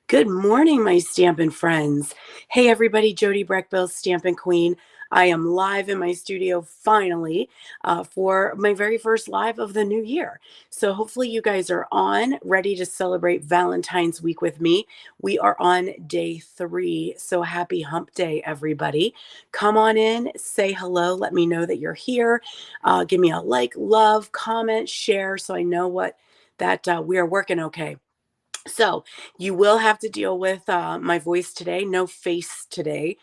Good morning, my Stampin' friends. Hey, everybody, Jody Brechbill, Stampin' Queen. I am live in my studio finally for my very first live of the new year. So hopefully you guys are on, ready to celebrate Valentine's week with me. We are on day 3, so happy hump day, everybody. Come on in, say hello, let me know that you're here. Give me a like, love, comment, share so I know that we are working okay. So you will have to deal with my voice today. No face today.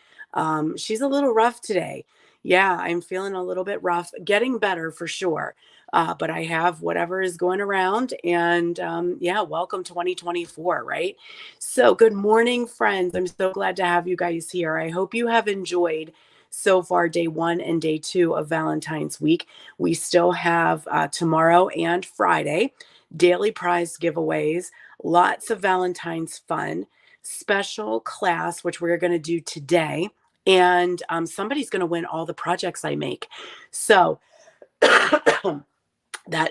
She's a little rough today. Yeah, I'm feeling a little bit rough. Getting better for sure. But I have whatever is going around. And yeah, welcome 2024, right? So good morning, friends. I'm so glad to have you guys here. I hope you have enjoyed so far day 1 and day 2 of Valentine's week. We still have tomorrow and Friday daily prize giveaways, lots of Valentine's fun, special class, which we're going to do today. And somebody's going to win all the projects I make. So that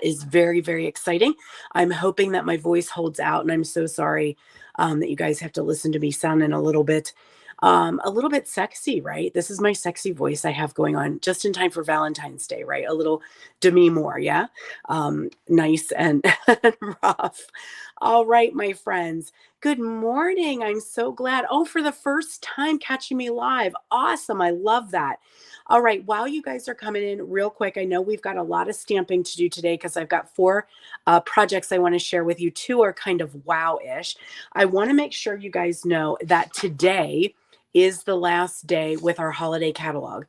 is very, very exciting. I'm hoping that my voice holds out, and I'm so sorry that you guys have to listen to me sounding a little bit sexy, right? This is my sexy voice I have going on just in time for Valentine's Day, right? A little Demi Moore, yeah? Nice and rough. All right, my friends. Good morning. I'm so glad. Oh, for the first time catching me live. Awesome. I love that. All right. While you guys are coming in real quick, I know we've got a lot of stamping to do today because I've got 4 projects I want to share with you. 2 are kind of wow-ish. I want to make sure you guys know that today is the last day with our holiday catalog,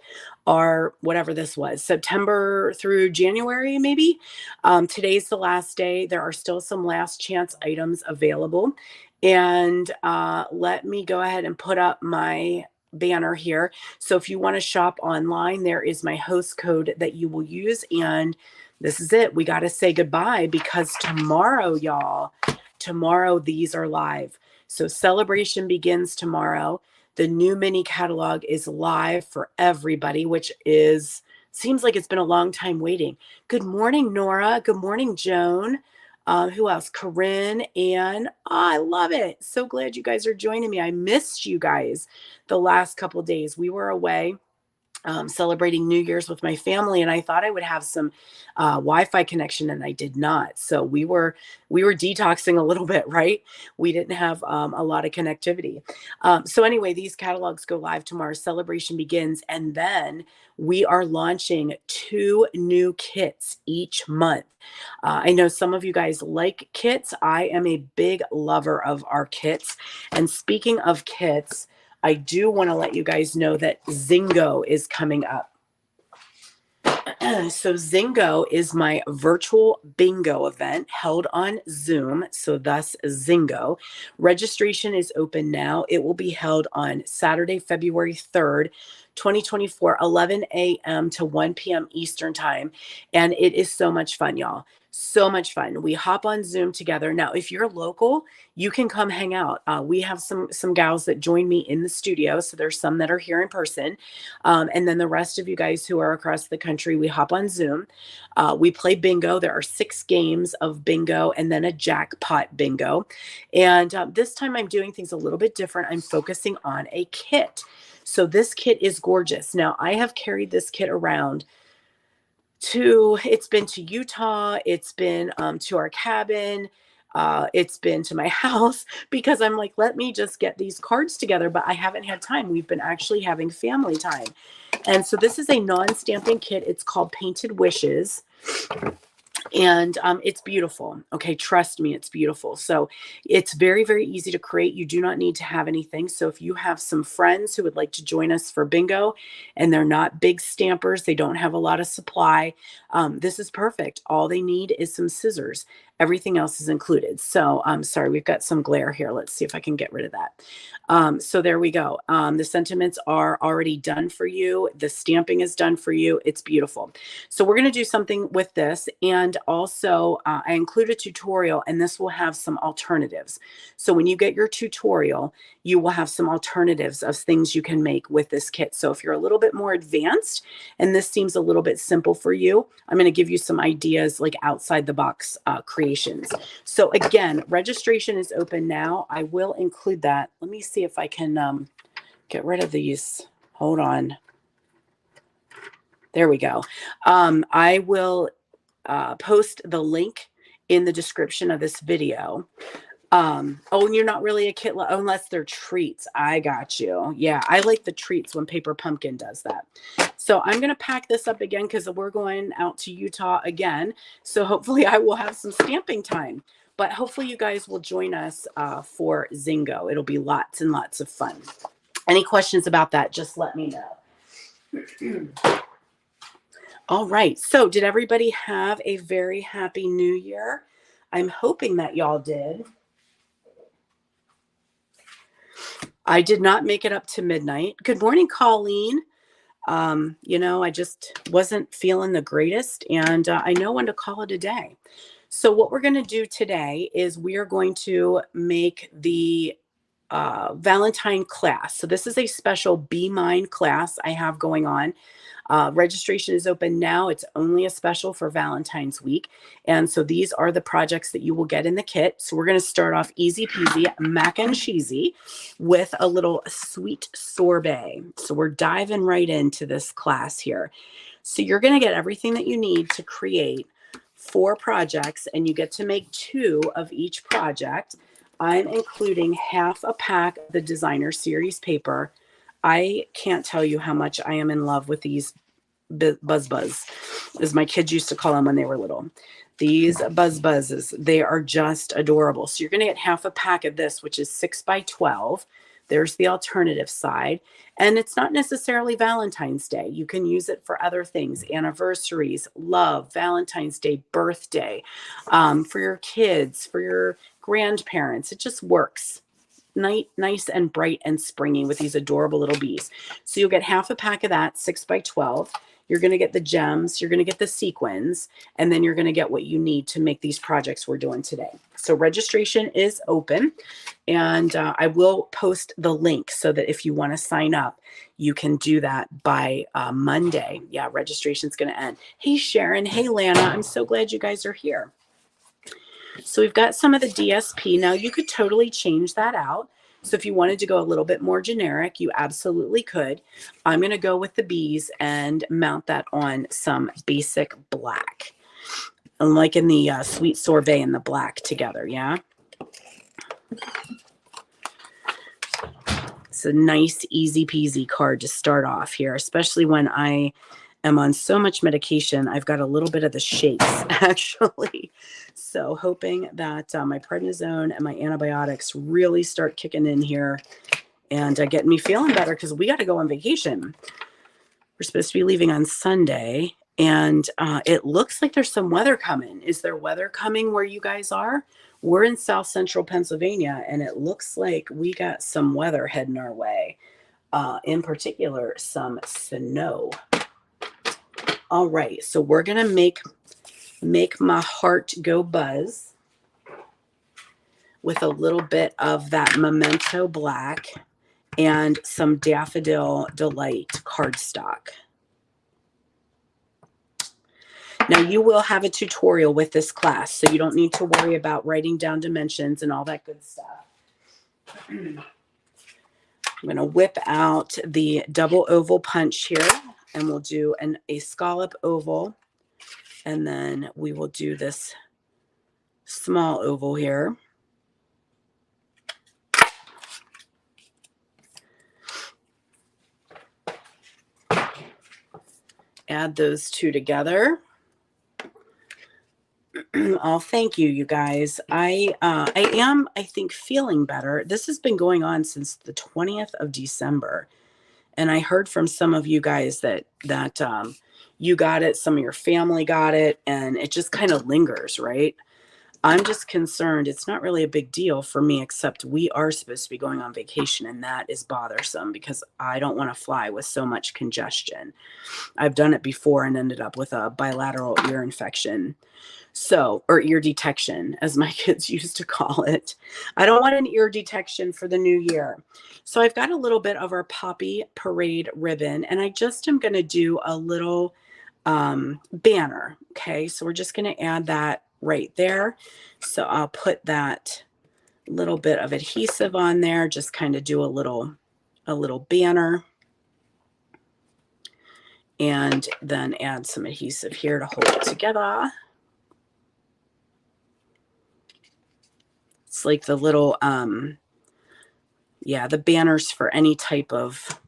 or whatever this was, September through January, maybe. Today's the last day. There are still some last chance items available. And let me go ahead and put up my banner here. So if you want to shop online, there is my host code that you will use. And this is it. We got to say goodbye because tomorrow, y'all, tomorrow these are live. So celebration begins tomorrow. The new mini catalog is live for everybody, which seems like it's been a long time waiting. Good morning, Nora. Good morning, Joan. Who else? Corinne, Anne. Oh, I love it. So glad you guys are joining me. I missed you guys the last couple of days. We were away celebrating New Year's with my family, and I thought I would have some Wi-Fi connection, and I did not. So we were detoxing a little bit, right? We didn't have a lot of connectivity. So anyway, these catalogs go live tomorrow. Celebration begins, and then we are launching 2 new kits each month. I know some of you guys like kits. I am a big lover of our kits. And speaking of kits, I do want to let you guys know that Zingo is coming up. So Zingo is my virtual bingo event held on Zoom, so thus Zingo. Registration is open now. It will be held on Saturday, February 3rd, 2024, 11 a.m. to 1 p.m. Eastern time. And it is so much fun, y'all. So much fun. We hop on Zoom together. Now, if you're local, you can come hang out. We have some gals that join me in the studio. So there's some that are here in person. And then the rest of you guys who are across the country, we hop on Zoom. We play bingo. There are 6 games of bingo and then a jackpot bingo. And this time I'm doing things a little bit different. I'm focusing on a kit. So this kit is gorgeous. Now, I have carried this kit around it's been to Utah, it's been to our cabin, it's been to my house, because I'm like, let me just get these cards together, but I haven't had time. We've been actually having family time. And so this is a non-stamping kit. It's called Painted Wishes. And it's beautiful. Okay, trust me, it's beautiful. So it's very, very easy to create. You do not need to have anything. So if you have some friends who would like to join us for bingo and they're not big stampers, they don't have a lot of supply, this is perfect. All they need is some scissors. Everything else is included. So I'm sorry, we've got some glare here. Let's see if I can get rid of that. So there we go. The sentiments are already done for you. The stamping is done for you. It's beautiful. So we're going to do something with this. And also I include a tutorial, and this will have some alternatives. So when you get your tutorial, you will have some alternatives of things you can make with this kit. So if you're a little bit more advanced and this seems a little bit simple for you, I'm going to give you some ideas like outside the box creations. So again, registration is open now. I will include that. Let me see if I can get rid of these. Hold on. There we go. I will post the link in the description of this video. Oh, and you're not really a kit unless they're treats. I got you. Yeah, I like the treats when Paper Pumpkin does that. So I'm going to pack this up again because we're going out to Utah again. So hopefully I will have some stamping time. But hopefully you guys will join us for Zingo. It'll be lots and lots of fun. Any questions about that, just let me know. All right. So did everybody have a very happy new year? I'm hoping that y'all did. I did not make it up to midnight. Good morning, Colleen. I just wasn't feeling the greatest, and I know when to call it a day. So what we're going to do today is we are going to make the Valentine class. So this is a special Be Mine class I have going on. Registration is open now. It's only a special for Valentine's week. And so these are the projects that you will get in the kit. So we're going to start off easy peasy, mac and cheesy with a little sweet sorbet. So we're diving right into this class here. So you're going to get everything that you need to create 4 projects, and you get to make 2 of each project. I'm including half a pack of the designer series paper. I can't tell you how much I am in love with these buzz, as my kids used to call them when they were little. These buzzes, they are just adorable. So you're going to get half a pack of this, which is 6 by 12. There's the alternative side. And it's not necessarily Valentine's Day. You can use it for other things, anniversaries, love, Valentine's Day, birthday, for your kids, for your grandparents. It just works. Nice and bright and springy with these adorable little bees. So you'll get half a pack of that, 6 by 12. You're going to get the gems, you're going to get the sequins, and then you're going to get what you need to make these projects we're doing today. So registration is open, and I will post the link so that if you want to sign up, you can do that by Monday. Yeah, registration's going to end. Hey, Sharon. Hey, Lana. I'm so glad you guys are here. So we've got some of the DSP. Now you could totally change that out. So if you wanted to go a little bit more generic, you absolutely could. I'm going to go with the bees and mount that on some basic black. And like in the sweet sorbet and the black together, yeah? It's a nice, easy peasy card to start off here, especially when I am on so much medication. I've got a little bit of the shakes, actually. So hoping that my prednisone and my antibiotics really start kicking in here and getting me feeling better, because we got to go on vacation. We're supposed to be leaving on Sunday, and it looks like there's some weather coming. Is there weather coming where you guys are? We're in South Central Pennsylvania, and it looks like we got some weather heading our way. In particular, some snow. All right, so we're going to make my heart go buzz with a little bit of that Memento Black and some Daffodil Delight cardstock. Now you will have a tutorial with this class, so you don't need to worry about writing down dimensions and all that good stuff. I'm going to whip out the double oval punch here, and we'll do a scallop oval, and then we will do this small oval here. Add those 2 together. Oh, thank you, you guys. I am, I think, feeling better. This has been going on since the 20th of December. And I heard from some of you guys that you got it, some of your family got it, and it just kind of lingers, right? I'm just concerned. It's not really a big deal for me, except we are supposed to be going on vacation, and that is bothersome because I don't want to fly with so much congestion. I've done it before and ended up with a bilateral ear infection. So, or ear detection, as my kids used to call it. I don't want an ear detection for the new year. So I've got a little bit of our Poppy Parade ribbon, and I just am going to do a little banner. Okay, so we're just going to add that right there. So I'll put that little bit of adhesive on there, just kind of do a little banner, and then add some adhesive here to hold it together. It's like the little, the banners for any type of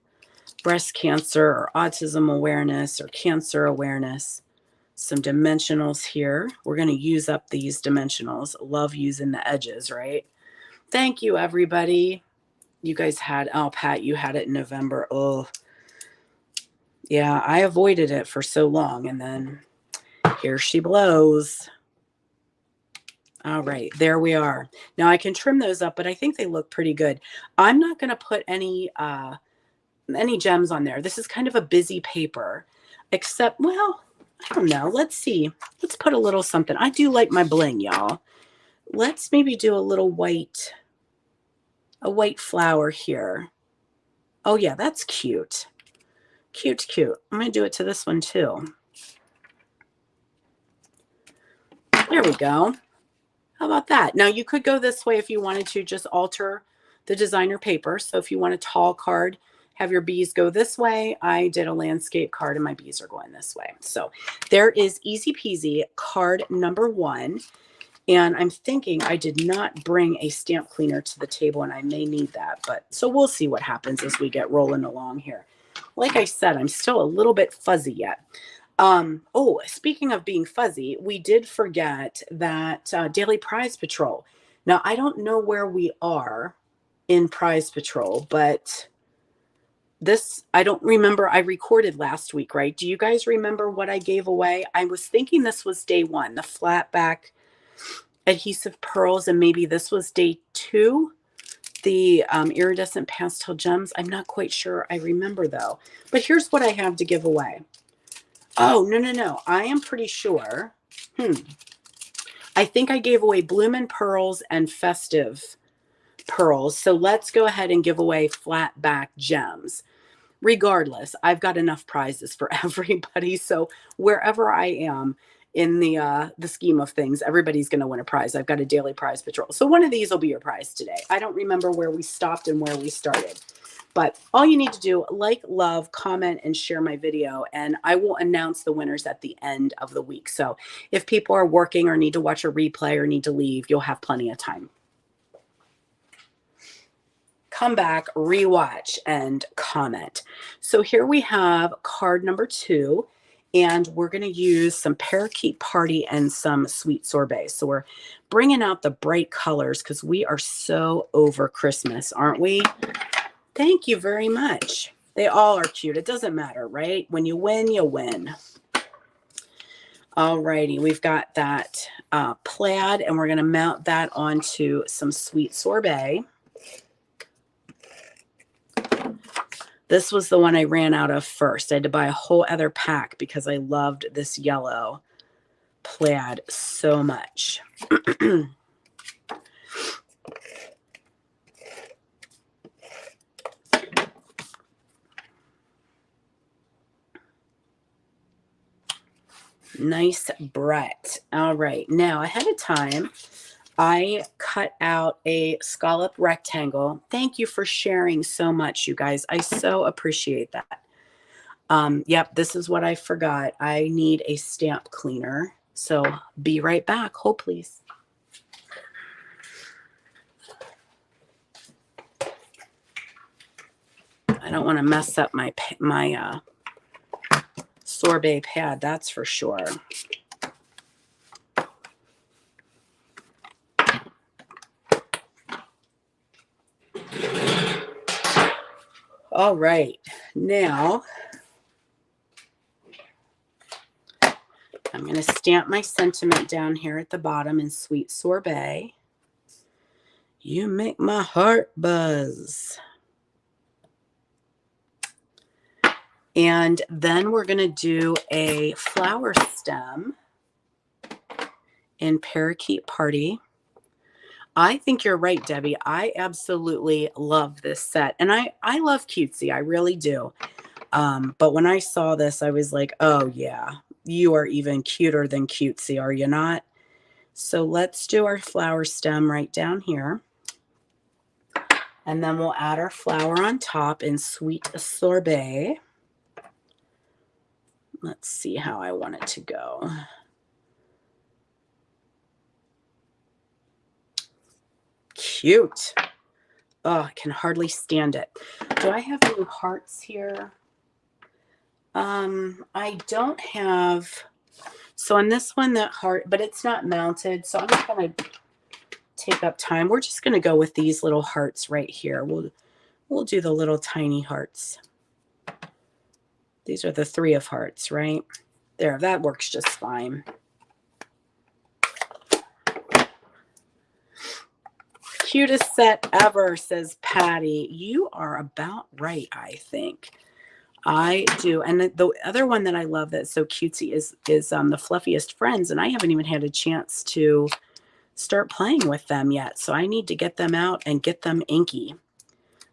breast cancer or autism awareness or cancer awareness. Some dimensionals here. We're going to use up these dimensionals. Love using the edges, right? Thank you, everybody. You guys had, oh, Pat, you had it in November. Oh, yeah, I avoided it for so long, and then here she blows. All right, there we are. Now I can trim those up, but I think they look pretty good. I'm not going to put any gems on there. This is kind of a busy paper, except, well, I don't know. Let's see. Let's put a little something. I do like my bling, y'all. Let's maybe do a little white, a white flower here. Oh yeah, that's cute. Cute, cute. I'm going to do it to this one too. There we go. How about that? Now you could go this way if you wanted to just alter the designer paper. So if you want a tall card, have your bees go this way. I did a landscape card and my bees are going this way. So there is easy peasy card number 1. And I'm thinking I did not bring a stamp cleaner to the table, and I may need that. But so we'll see what happens as we get rolling along here. Like I said, I'm still a little bit fuzzy yet. Oh, speaking of being fuzzy, we did forget that Daily Prize Patrol. Now, I don't know where we are in Prize Patrol, but this, I don't remember. I recorded last week, right? Do you guys remember what I gave away? I was thinking this was day 1, the flat back adhesive pearls, and maybe this was day 2, the iridescent pastel gems. I'm not quite sure. I remember though. But here's what I have to give away. Oh, no. I am pretty sure. I think I gave away Bloomin' Pearls and Festive Pearls. So let's go ahead and give away flat back gems. Regardless, I've got enough prizes for everybody. So wherever I am in the scheme of things, everybody's going to win a prize. I've got a Daily Prize Patrol. So one of these will be your prize today. I don't remember where we stopped and where we started. But all you need to do, like, love, comment, and share my video, and I will announce the winners at the end of the week. So if people are working or need to watch a replay or need to leave, you'll have plenty of time. Come back, rewatch, and comment. So here we have card number 2, and we're going to use some Parakeet Party and some Sweet Sorbet. So we're bringing out the bright colors because we are so over Christmas, aren't we? Thank you very much. They all are cute. It doesn't matter, right? When you win, you win. All righty. We've got that plaid, and we're going to mount that onto some Sweet Sorbet. This was the one I ran out of first. I had to buy a whole other pack because I loved this yellow plaid so much. Nice Brett. All right. Now, ahead of time, I cut out a scallop rectangle. Thank you for sharing so much, you guys. I so appreciate that. Yep, this is what I forgot. I need a stamp cleaner. So be right back. Hold, please. I don't want to mess up my sorbet pad, that's for sure. All right, now I'm going to stamp my sentiment down here at the bottom in Sweet Sorbet. You make my heart buzz. And then we're going to do a flower stem in Parakeet Party. I think you're right, Debbie. I absolutely love this set. And I love cutesy. I really do. But when I saw this, I was like, oh, yeah, you are even cuter than cutesy, are you not? So let's do our flower stem right down here. And then we'll add our flower on top in Sweet Sorbet. Let's see how I want it to go. Cute. Oh, I can hardly stand it. Do I have any hearts here? I don't have. So on this one, that heart, but it's not mounted. So I'm not going to take up time. We're just going to go with these little hearts right here. We'll do the little tiny hearts. These are the 3 of hearts, right? There, that works just fine. Cutest set ever, says Patty. You are about right, I think. I do. And the other one that I love that's so cutesy is the Fluffiest Friends. And I haven't even had a chance to start playing with them yet. So I need to get them out and get them inky.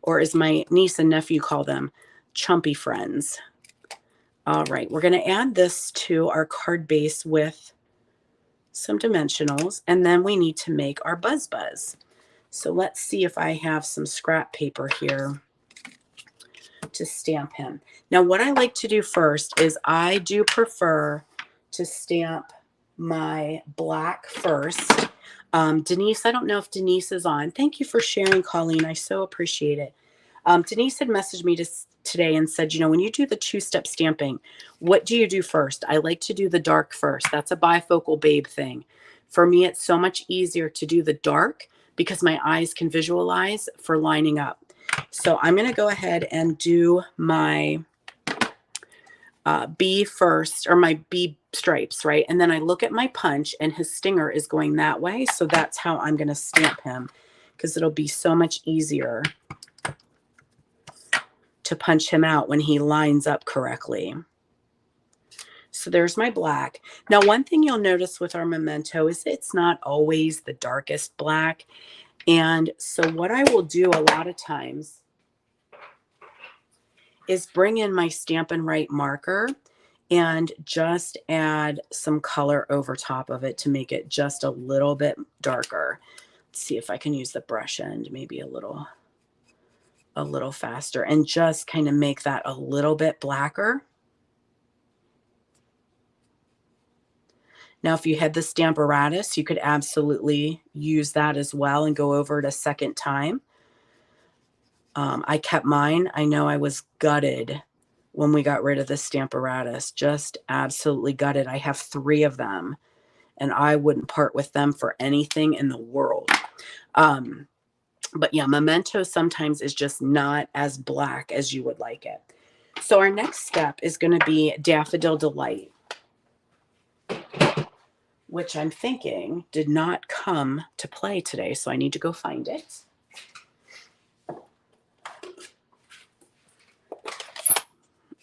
Or as my niece and nephew call them, chumpy friends. All right, we're going to add this to our card base with some dimensionals. And then we need to make our Buzz Buzz. So let's see if I have some scrap paper here to stamp him. Now, what I like to do first is I do prefer to stamp my black first. Denise, I don't know if Denise is on. Thank you for sharing, Colleen. I so appreciate it. Denise had messaged me today and said, you know, when you do the 2-step stamping, what do you do first? I like to do the dark first. That's a bifocal babe thing. For me, it's so much easier to do the dark because my eyes can visualize for lining up. So I'm going to go ahead and do my B first, or my B stripes, right? And then I look at my punch and his stinger is going that way. So that's how I'm going to stamp him, because it'll be so much easier to punch him out when he lines up correctly. So there's my black. Now, one thing you'll notice with our memento is it's not always the darkest black. And so what I will do a lot of times is bring in my Stampin' Write marker and just add some color over top of it to make it just a little bit darker. Let's see if I can use the brush end maybe a little faster and just kind of make that a little bit blacker. Now, if you had the Stamparatus, you could absolutely use that as well and go over it a second time. I kept mine. I know I was gutted when we got rid of the Stamparatus, just absolutely gutted. I have 3 of them, and I wouldn't part with them for anything in the world. But yeah, memento sometimes is just not as black as you would like it. So our next step is going to be Daffodil Delight, which I'm thinking did not come to play today, so I need to go find it.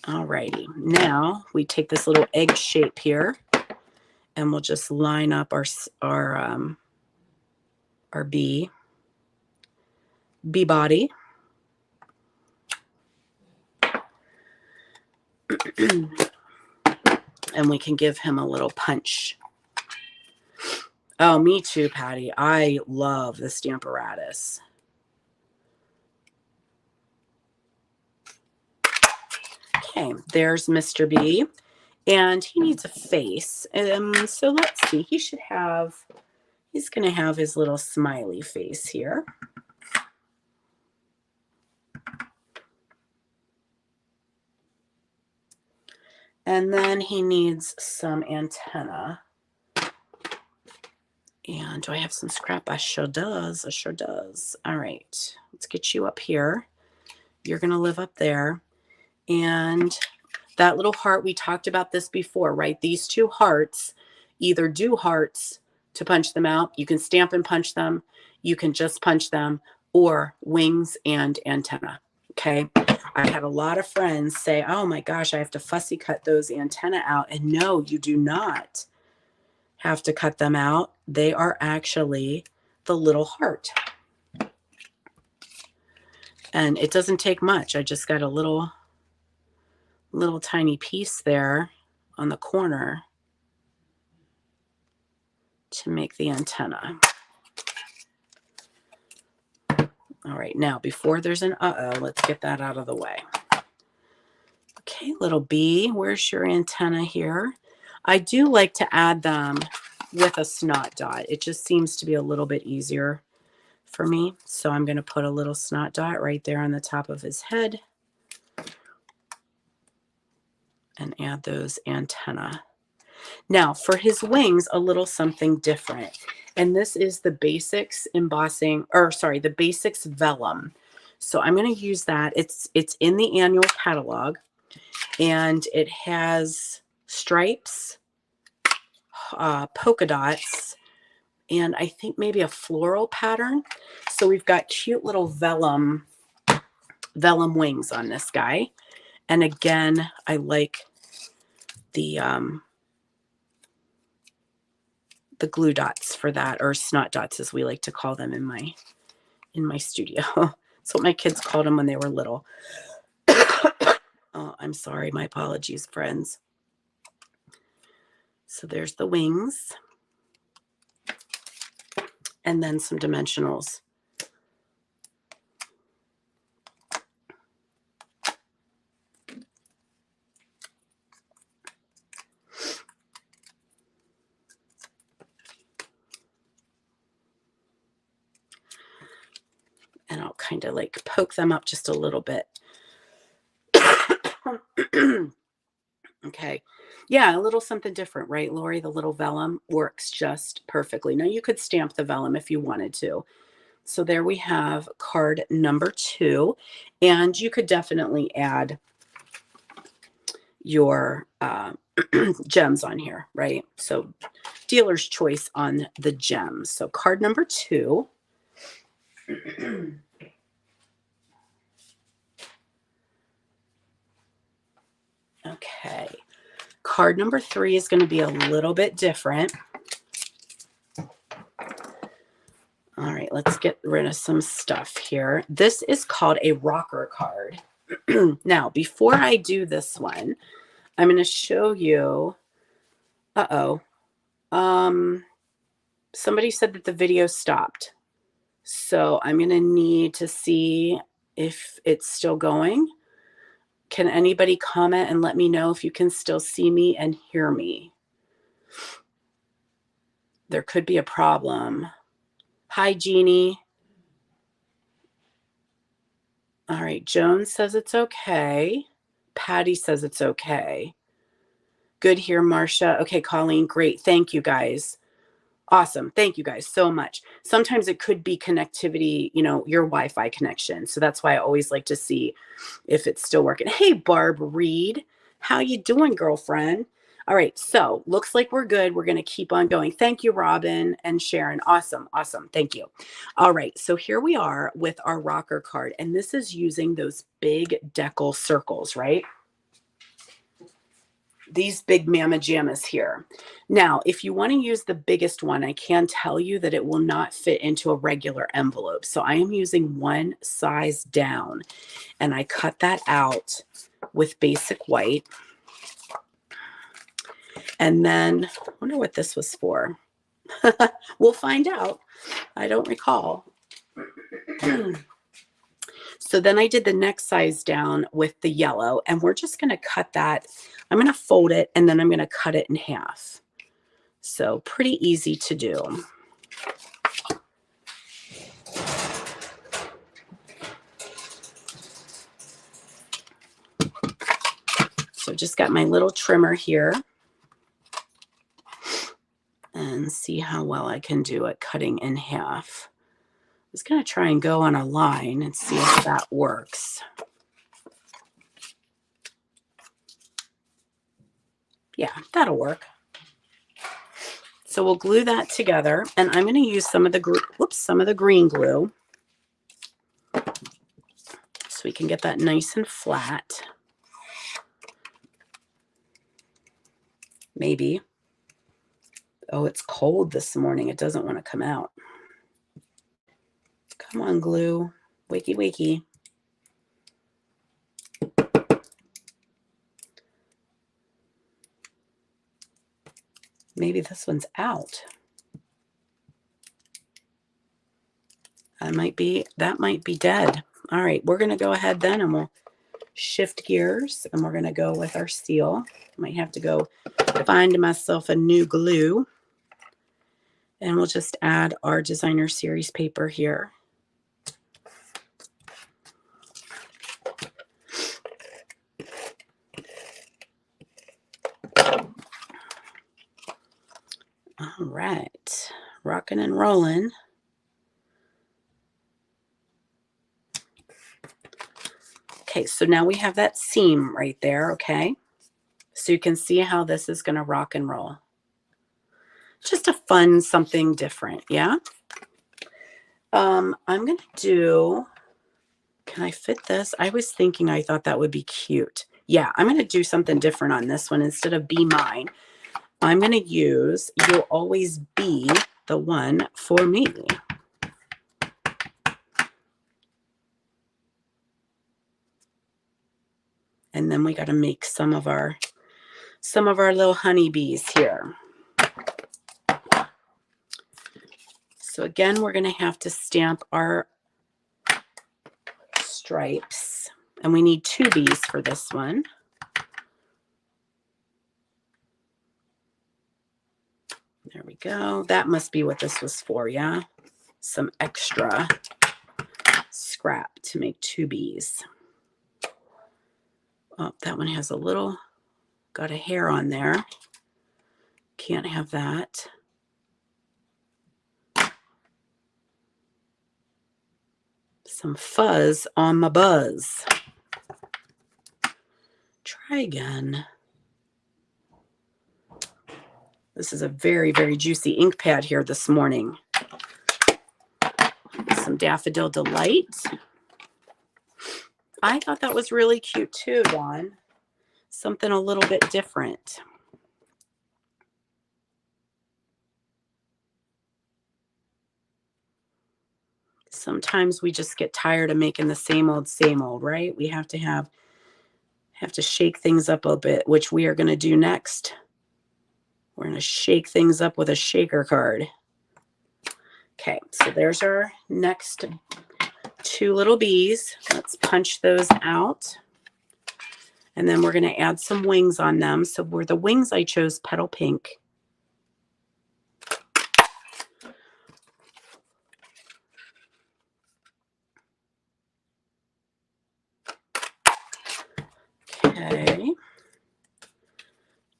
Alrighty, now we take this little egg shape here, and we'll just line up our bee body. And we can give him a little punch. Oh, me too, Patty. I love the Stamparatus. Okay, there's Mr. B. And he needs a face. So let's see. He's going to have his little smiley face here. And then he needs some antenna. And do I have some scrap? I sure does. I sure does. All right. Let's get you up here. You're going to live up there. And That little heart, we talked about this before, right? These two hearts either do hearts to punch them out. You can stamp and punch them. You can just punch them, or wings and antenna. Okay. I had a lot of friends say, oh my gosh, I have to fussy cut those antenna out. And no, you do not have to cut them out. They are actually the little heart. And it doesn't take much. I just got a little tiny piece there on the corner to make the antenna. All right, now before there's an let's get that out of the way. Okay, little bee, where's your antenna here? I do like to add them with a snot dot. It just seems to be a little bit easier for me. So I'm going to put a little snot dot right there on the top of his head and add those antenna. Now for his wings, a little something different. And this is the Basics embossing, or sorry, the Basics vellum. So I'm going to use that. It's in the annual catalog, and it has stripes, polka dots, and I think maybe a floral pattern. So we've got cute little vellum wings on this guy. And again, I like the glue dots for that, or snot dots as we like to call them in my studio. That's what my kids called them when they were little. Oh, I'm sorry. My apologies, friends. So there's the wings. And then some dimensionals. And I'll kind of like poke them up just a little bit. Okay. Yeah, a little something different, right, Lori? The little vellum works just perfectly. Now you could stamp the vellum if you wanted to. So there we have card number 2. And you could definitely add your gems on here, right? So dealer's choice on the gems. So card number 2. Okay. Card number 3 is going to be a little bit different. All right, let's get rid of some stuff here. This is called a rocker card. Now, before I do this one, I'm going to show you. Somebody said that the video stopped. So I'm going to need to see if it's still going. Can anybody comment and let me know if you can still see me and hear me? There could be a problem. Hi, Jeannie. All right, Joan says it's okay. Patty says it's okay. Good here, Marcia. Okay, Colleen, great. Thank you, guys. Awesome. Thank you guys so much. Sometimes it could be connectivity, your Wi-Fi connection. So that's why I always like to see if it's still working. Hey, Barb Reed. How you doing, girlfriend? All right. So looks like we're good. We're going to keep on going. Thank you, Robin and Sharon. Awesome. Awesome. Thank you. All right. So here we are with our rocker card. And this is using those big decal circles, right? These big mamma jammas here. Now, if you want to use the biggest one, I can tell you that it will not fit into a regular envelope. So I am using one size down, and I cut that out with basic white. And then I wonder what this was for. We'll find out. I don't recall. So then I did the next size down with the yellow, and we're just going to cut that. I'm going to fold it, and then I'm going to cut it in half. So pretty easy to do. So just got my little trimmer here, and see how well I can do it cutting in half. I was going to try and go on a line and see if that works. Yeah, that'll work. So we'll glue that together, and I'm going to use some of the green glue so we can get that nice and flat. Maybe. Oh, it's cold this morning. It doesn't want to come out. Come on, glue. Wakey, wakey. Maybe this one's out. That might be dead. All right, we're going to go ahead then, and we'll shift gears, and we're going to go with our seal. Might have to go find myself a new glue. And we'll just add our designer series paper here. All right, rocking and rolling. Okay, so now we have that seam right there, okay? So you can see how this is going to rock and roll. Just a fun something different, yeah? I'm going to do, can I fit this? I was thinking I thought that would be cute. Yeah, I'm going to do something different on this one. Instead of Be Mine, I'm going to use You'll Always Be the One for Me. And then we got to make some of our little honeybees here. So again, we're going to have to stamp our stripes, and we need 2 bees for this one. There we go. That must be what this was for, yeah? Some extra scrap to make 2 bees. Oh, that one has got a hair on there. Can't have that. Some fuzz on my buzz. Try again. This is a very, very juicy ink pad here this morning. Some Daffodil Delight. I thought that was really cute too, Dawn. Something a little bit different. Sometimes we just get tired of making the same old, right? We have to shake things up a bit, which we are going to do next. We're going to shake things up with a shaker card. Okay, so there's our next 2 little bees. Let's punch those out. And then we're going to add some wings on them. So for the wings, I chose Petal Pink. Okay.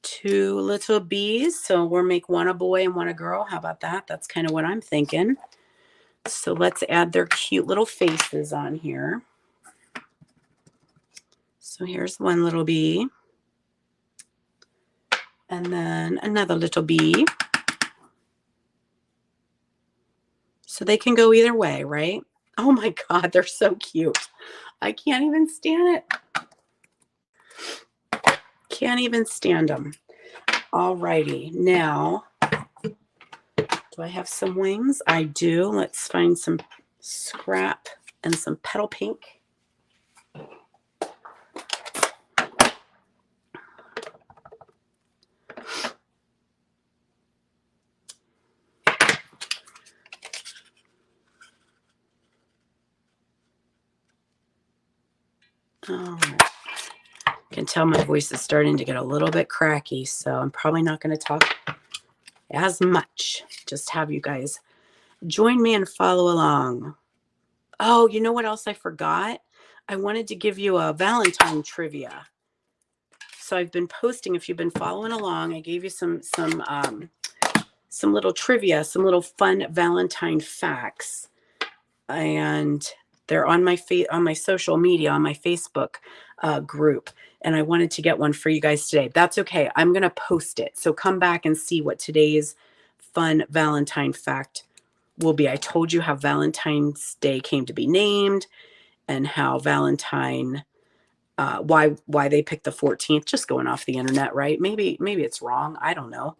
2 little bees. So we'll make one a boy and one a girl. How about that? That's kind of what I'm thinking. So let's add their cute little faces on here. So here's one little bee. And then another little bee. So they can go either way, right? Oh my God, they're so cute. I can't even stand it. Can't even stand them. All righty. Now, do I have some wings? I do. Let's find some scrap and some Petal Pink. All right. I can tell my voice is starting to get a little bit cracky, so I'm probably not going to talk as much. Just have you guys join me and follow along. Oh, you know what else I forgot? I wanted to give you a Valentine trivia. So I've been posting, if you've been following along, I gave you some little trivia, some little fun Valentine facts. And They're on my social media, on my Facebook group. And I wanted to get one for you guys today. That's okay. I'm going to post it. So come back and see what today's fun Valentine fact will be. I told you how Valentine's Day came to be named and how Valentine, why they picked the 14th, just going off the internet, right? Maybe it's wrong. I don't know.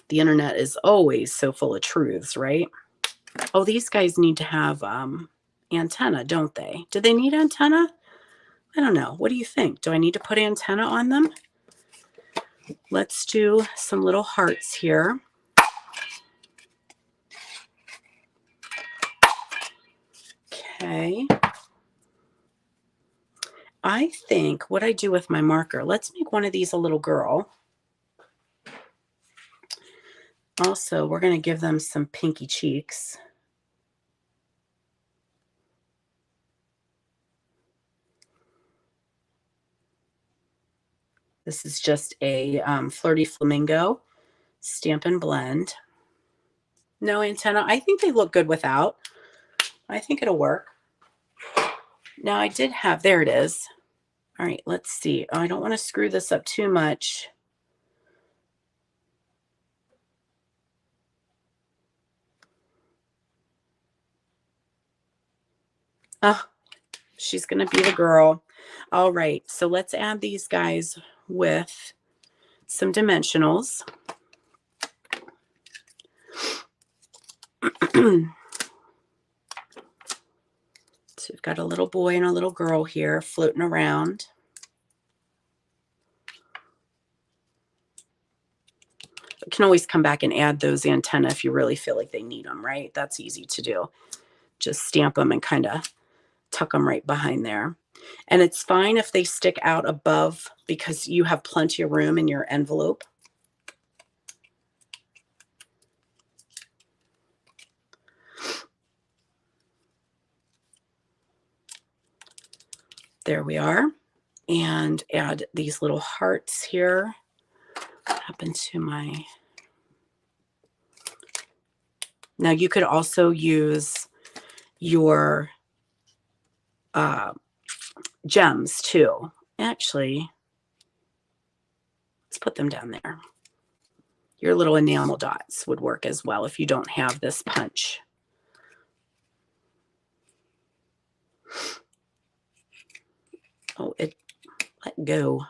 The internet is always so full of truths, right? Oh, these guys need to have antenna, don't they? Do they need antenna? I don't know. What do you think? Do I need to put antenna on them? Let's do some little hearts here. Okay. I think what I do with my marker, let's make one of these a little girl. Also, we're going to give them some pinky cheeks. This is just a Flirty Flamingo Stampin' Blend. No antenna. I think they look good without. I think it'll work. Now I did have, there it is. All right, let's see. Oh, I don't want to screw this up too much. Oh, she's going to be the girl. All right, so let's add these guys with some dimensionals. So we've got a little boy and a little girl here floating around. You can always come back and add those antennae if you really feel like they need them, right? That's easy to do. Just stamp them and kind of tuck them right behind there. And it's fine if they stick out above because you have plenty of room in your envelope. There we are. And add these little hearts here. What happened to my... Now you could also use your gems too. Actually, let's put them down there. Your little enamel dots would work as well if you don't have this punch. Oh, it let go.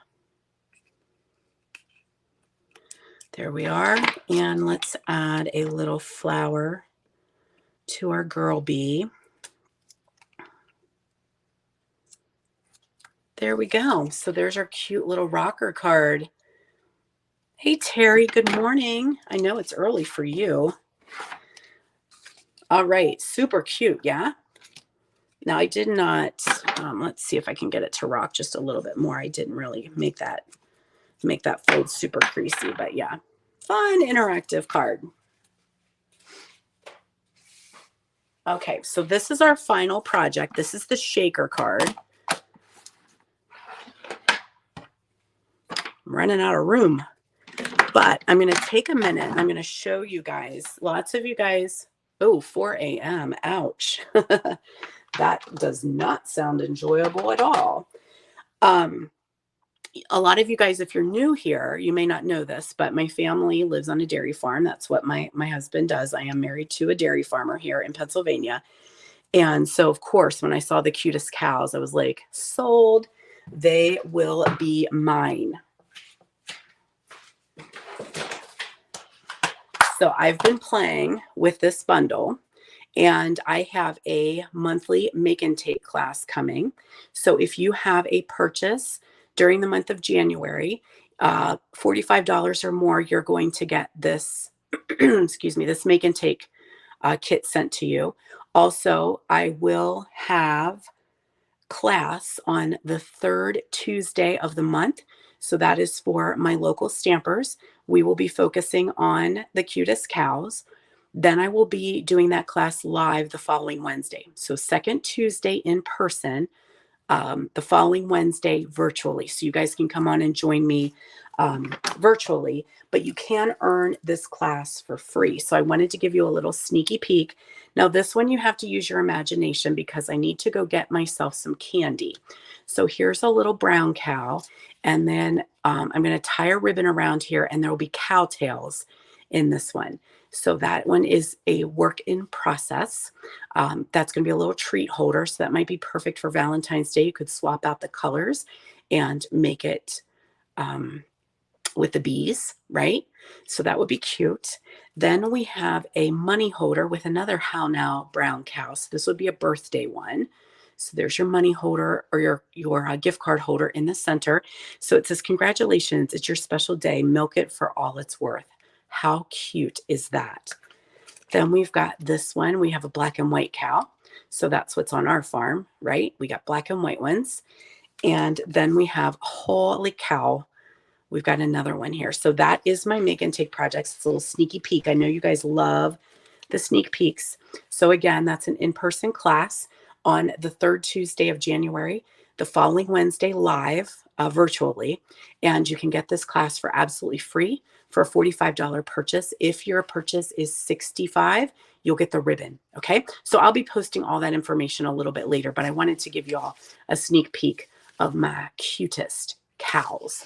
There we are. And let's add a little flower to our girl bee. There we go. So there's our cute little rocker card. Hey, Terry, good morning. I know it's early for you. All right, super cute, yeah? Now I did not, let's see if I can get it to rock just a little bit more. I didn't really make that fold super creasy, but yeah, fun interactive card. Okay, so this is our final project. This is the shaker card. I'm running out of room, but I'm going to take a minute and I'm going to show you guys, lots of you guys, oh, 4 a.m., ouch. That does not sound enjoyable at all. A lot of you guys, if you're new here, you may not know this, but my family lives on a dairy farm. That's what my husband does. I am married to a dairy farmer here in Pennsylvania. And so, of course, when I saw the cutest cows, I was like, sold. They will be mine. So I've been playing with this bundle. And I have a monthly make and take class coming. So if you have a purchase during the month of January, $45 or more, you're going to get this, excuse me, this make and take kit sent to you. Also, I will have class on the third Tuesday of the month. So that is for my local stampers. We will be focusing on the cutest cows. Then I will be doing that class live the following Wednesday. So second Tuesday in person, the following Wednesday virtually. So you guys can come on and join me virtually, but you can earn this class for free. So I wanted to give you a little sneaky peek. Now this one you have to use your imagination because I need to go get myself some candy. So here's a little brown cow, and then I'm going to tie a ribbon around here, and there will be cow tails in this one. So that one is a work in process. That's going to be a little treat holder. So that might be perfect for Valentine's Day. You could swap out the colors and make it with the bees, right? So that would be cute. Then we have a money holder with another How Now brown cow. So this would be a birthday one. So there's your money holder or your gift card holder in the center. So it says, congratulations, it's your special day. Milk it for all it's worth. How cute is that? Then we've got this one. We have a black and white cow. So that's what's on our farm, right? We got black and white ones. And then we have, holy cow, we've got another one here. So that is my make and take projects. It's a little sneaky peek. I know you guys love the sneak peeks. So again, that's an in-person class on the third Tuesday of January, the following Wednesday live virtually. And you can get this class for absolutely free for a $45 purchase. If your purchase is $65, you'll get the ribbon. Okay. So I'll be posting all that information a little bit later, but I wanted to give you all a sneak peek of my cutest cows.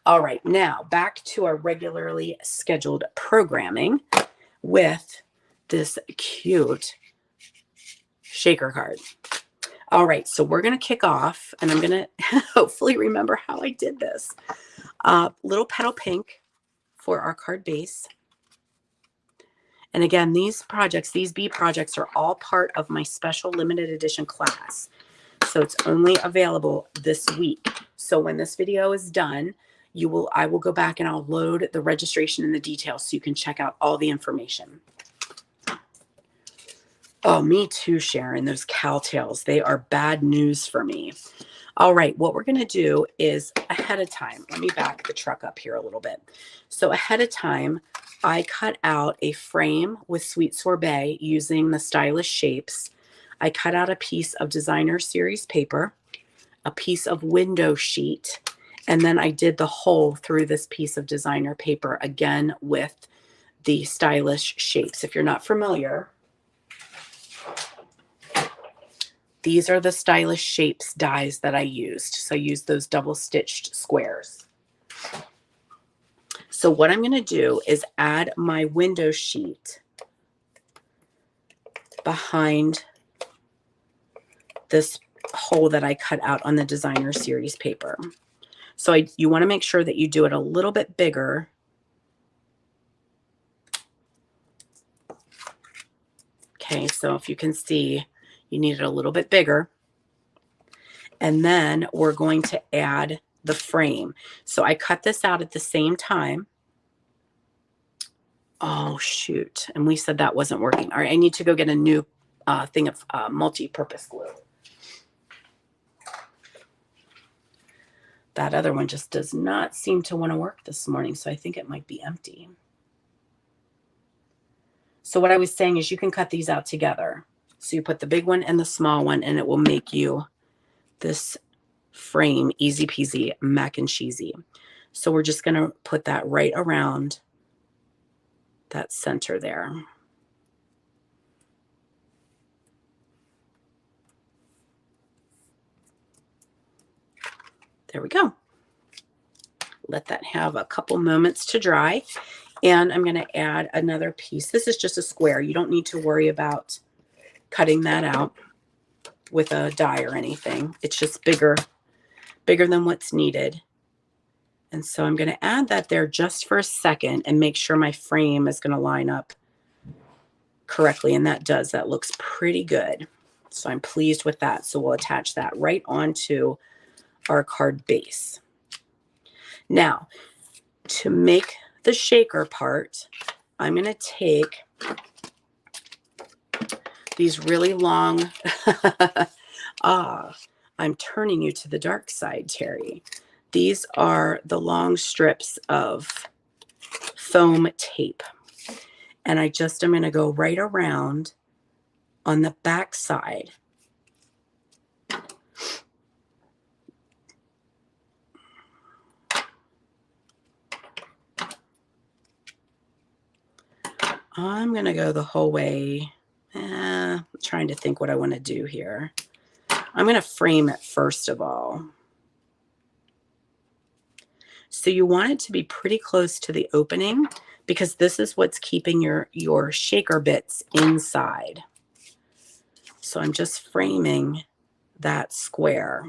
All right, now back to our regularly scheduled programming with this cute shaker card. All right, so we're going to kick off, and I'm going to hopefully remember how I did this. Little petal pink for our card base. And again, these bee projects are all part of my special limited edition class. So it's only available this week. So when this video is done, I will go back and I'll load the registration and the details so you can check out all the information. Oh, me too, Sharon. Those cow tails, they are bad news for me. All right, what we're going to do is ahead of time, let me back the truck up here a little bit. So ahead of time, I cut out a frame with Sweet Sorbet using the Stylish Shapes. I cut out a piece of designer series paper, a piece of window sheet, and then I did the hole through this piece of designer paper again with the Stylish Shapes. If you're not familiar, these are the Stylish Shapes dies that I used. So I used those double stitched squares. So what I'm going to do is add my window sheet behind this hole that I cut out on the designer series paper. So you want to make sure that you do it a little bit bigger. Okay, so if you can see, you need it a little bit bigger. And then we're going to add the frame. So I cut this out at the same time. Oh, shoot. And we said that wasn't working. All right, I need to go get a new thing of multi-purpose glue. That other one just does not seem to want to work this morning, so I think it might be empty. So what I was saying is you can cut these out together. So you put the big one and the small one, and it will make you this frame, easy peasy, mac and cheesy. So we're just going to put that right around that center there. There we go. Let that have a couple moments to dry. And I'm going to add another piece. This is just a square. You don't need to worry about cutting that out with a die or anything. It's just bigger than what's needed. And so I'm going to add that there just for a second and make sure my frame is going to line up correctly. And that does. That looks pretty good. So I'm pleased with that. So we'll attach that right onto our card base. Now, to make the shaker part, I'm going to take these really long, I'm turning you to the dark side, Terry. These are the long strips of foam tape. And I'm going to go right around on the back side I'm going to go the whole way. Trying to think what I want to do here. I'm going to frame it first of all. So you want it to be pretty close to the opening because this is what's keeping your shaker bits inside. So I'm just framing that square.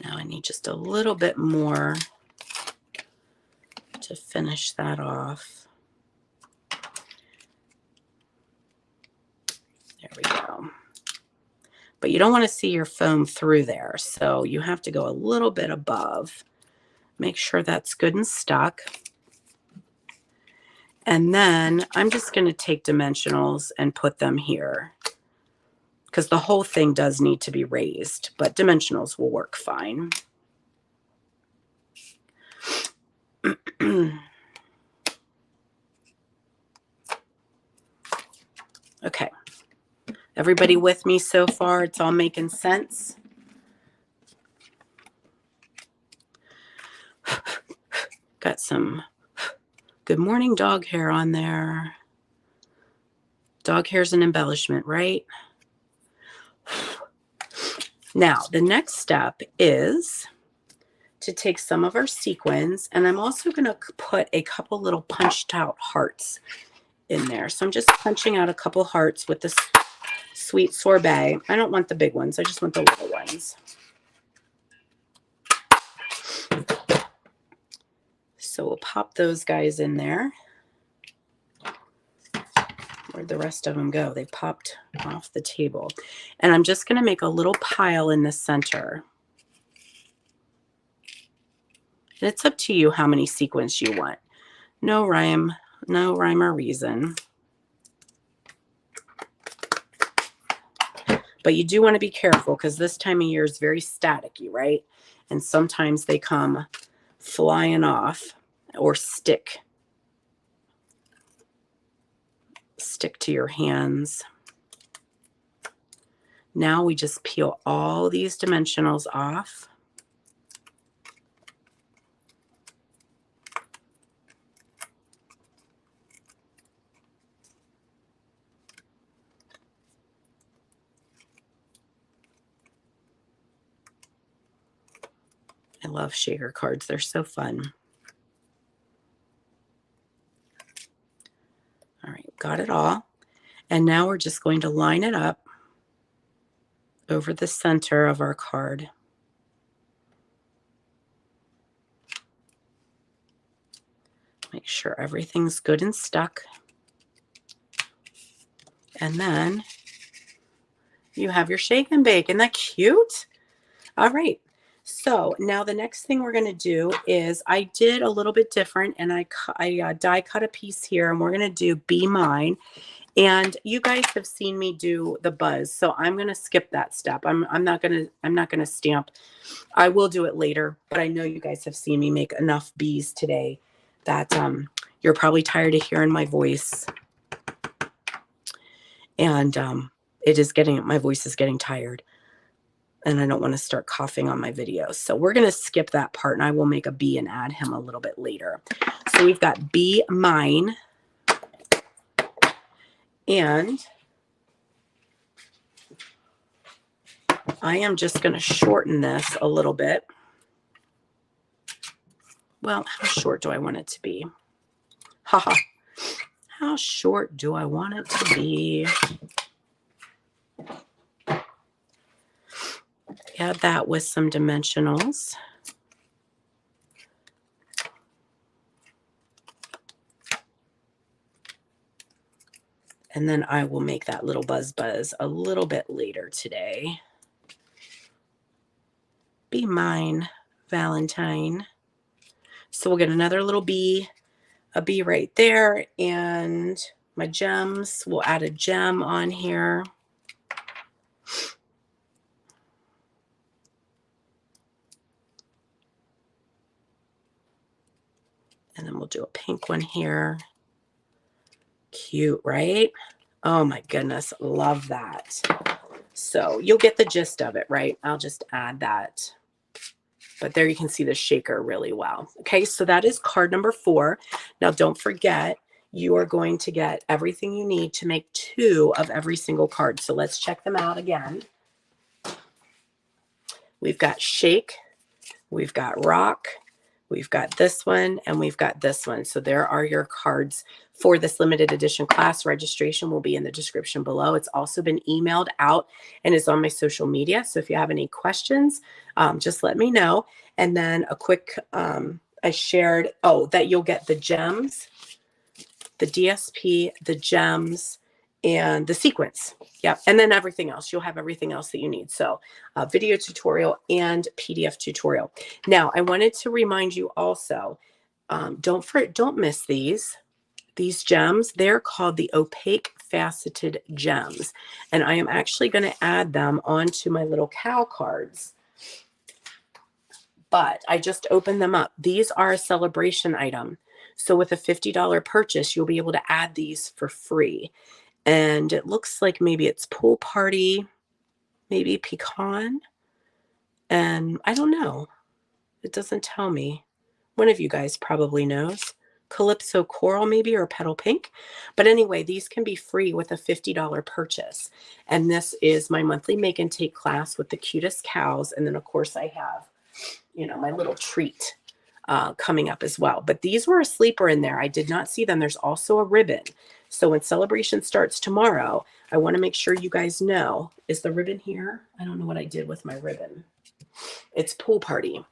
Now I need just a little bit more to finish that off. There we go. But you don't want to see your foam through there, so you have to go a little bit above. Make sure that's good and stuck. And then I'm just going to take dimensionals and put them here because the whole thing does need to be raised, but dimensionals will work fine. Okay. Everybody with me so far? It's all making sense? Got some good morning dog hair on there. Dog hair is an embellishment, right? Now, the next step is to take some of our sequins, and I'm also going to put a couple little punched out hearts in there. So I'm just punching out a couple hearts with this sweet sorbet. I don't want the big ones. I just want the little ones. So we'll pop those guys in there. Where'd the rest of them go? They popped off the table. And I'm just going to make a little pile in the center. And it's up to you how many sequins you want. No rhyme or reason. But you do want to be careful because this time of year is very staticky, right? And sometimes they come flying off or stick to your hands. Now we just peel all these dimensionals off. I love shaker cards. They're so fun. All right, got it all. And now we're just going to line it up over the center of our card. Make sure everything's good and stuck. And then you have your shake and bake. Isn't that cute? All right. So now the next thing we're going to do is I did a little bit different, and I die cut a piece here, and we're going to do Be Mine. And you guys have seen me do the buzz, so I'm going to skip that step. I'm not going to stamp. I will do it later, but I know you guys have seen me make enough bees today that you're probably tired of hearing my voice. And my voice is getting tired. And I don't want to start coughing on my videos. So we're going to skip that part, and I will make a bee and add him a little bit later. So we've got Be Mine. And I am just going to shorten this a little bit. Well, how short do I want it to be? Haha. How short do I want it to be? Add that with some dimensionals. And then I will make that little buzz a little bit later today. Be Mine, Valentine. So we'll get another little bee, a bee right there, and my gems. We'll add a gem on here. And then we'll do a pink one here. Cute, right? Oh my goodness. Love that. So you'll get the gist of it, right? I'll just add that. But there you can see the shaker really well. Okay, so that is card number 4. Now don't forget, you are going to get everything you need to make 2 of every single card. So let's check them out again. We've got shake, we've got rock, we've got this one, and we've got this one. So there are your cards for this limited edition class. Registration will be in the description below. It's also been emailed out and is on my social media. So if you have any questions, just let me know. And then a quick, I shared, that you'll get the gems, the DSP, the gems, and the sequence. Yep. And then everything else. You'll have everything else that you need. So video tutorial and PDF tutorial. Now, I wanted to remind you also, don't miss these gems. They're called the opaque faceted gems. And I am actually going to add them onto my little cow cards. But I just opened them up. These are a celebration item. So with a $50 purchase, you'll be able to add these for free. And it looks like maybe it's pool party, maybe pecan. And I don't know. It doesn't tell me. One of you guys probably knows. Calypso coral maybe, or petal pink. But anyway, these can be free with a $50 purchase. And this is my monthly make and take class with the cutest cows. And then of course I have, my little treat coming up as well. But these were a sleeper in there. I did not see them. There's also a ribbon. So when celebration starts tomorrow, I want to make sure you guys know, is the ribbon here? I don't know what I did with my ribbon. It's pool party.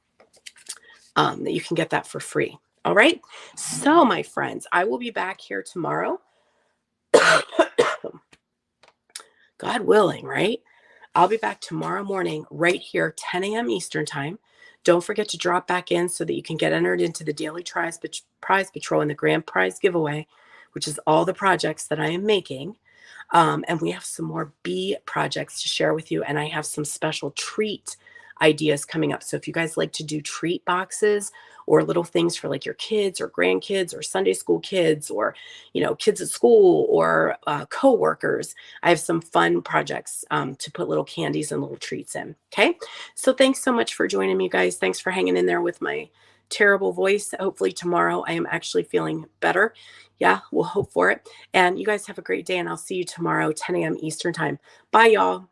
That you can get that for free. All right. So my friends, I will be back here tomorrow. God willing, right? I'll be back tomorrow morning right here, 10 a.m. Eastern time. Don't forget to drop back in so that you can get entered into the Daily Prize Patrol and the Grand Prize Giveaway, which is all the projects that I am making. And we have some more bee projects to share with you. And I have some special treat ideas coming up. So if you guys like to do treat boxes or little things for like your kids or grandkids or Sunday school kids or, kids at school or co-workers, I have some fun projects to put little candies and little treats in. Okay. So thanks so much for joining me, guys. Thanks for hanging in there with my terrible voice. Hopefully tomorrow I am actually feeling better. Yeah, we'll hope for it. And you guys have a great day, and I'll see you tomorrow, 10 a.m. Eastern time. Bye, y'all.